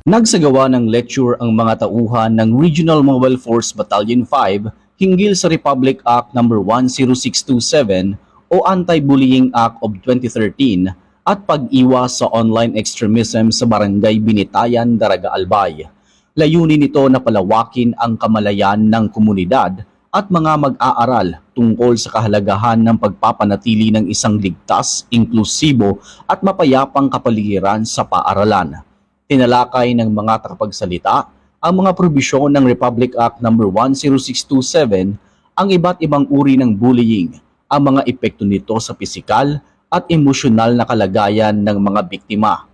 Nagsagawa ng lecture ang mga tauhan ng Regional Mobile Force Battalion 5 hinggil sa Republic Act No. 10627 o Anti-Bullying Act of 2013 at pag-iwas sa online extremism sa Barangay Binitayan, Daraga Albay. Layunin nito na palawakin ang kamalayan ng komunidad at mga mag-aaral tungkol sa kahalagahan ng pagpapanatili ng isang ligtas, inklusibo at mapayapang kapaligiran sa paaralan. Tinalakay ng mga takapagsalita ang mga probisyon ng Republic Act No. 10627, ang iba't ibang uri ng bullying, ang mga epekto nito sa pisikal at emosyonal na kalagayan ng mga biktima.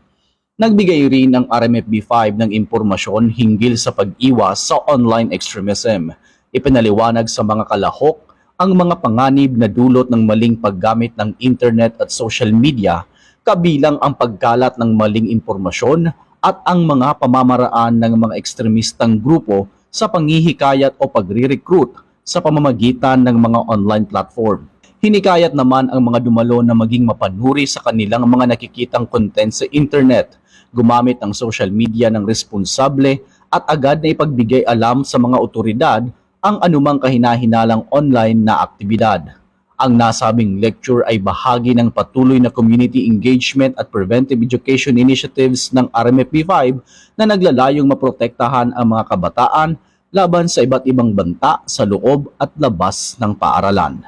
Nagbigay rin ang RMFB-5 ng impormasyon hinggil sa pag-iwas sa online extremism. Ipinaliwanag sa mga kalahok ang mga panganib na dulot ng maling paggamit ng internet at social media, kabilang ang pagkalat ng maling impormasyon at ang mga pamamaraan ng mga ekstremistang grupo sa panghihikayat o pagre-recruit sa pamamagitan ng mga online platform. Hinikayat naman ang mga dumalo na maging mapanuri sa kanilang mga nakikitang content sa internet, gumamit ng social media ng responsable at agad na ipagbigay alam sa mga otoridad ang anumang kahinahinalang online na aktibidad. Ang nasabing lecture ay bahagi ng patuloy na community engagement at preventive education initiatives ng RMFB-5 na naglalayong maprotektahan ang mga kabataan laban sa iba't ibang banta sa loob at labas ng paaralan.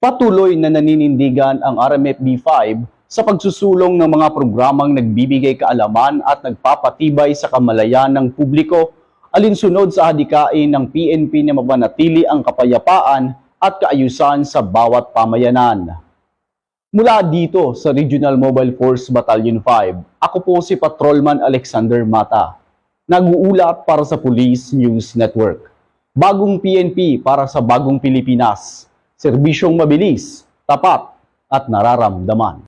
Patuloy na naninindigan ang RMFB-5 sa pagsusulong ng mga programang nagbibigay kaalaman at nagpapatibay sa kamalayan ng publiko alinsunod sa hadikain ng PNP na mapanatili ang kapayapaan at kaayusan sa bawat pamayanan. Mula dito sa Regional Mobile Force Battalion 5, ako po si Patrolman Alexander Mata, nag-uulat para sa Police News Network. Bagong PNP para sa bagong Pilipinas, serbisyong mabilis, tapat at nararamdaman.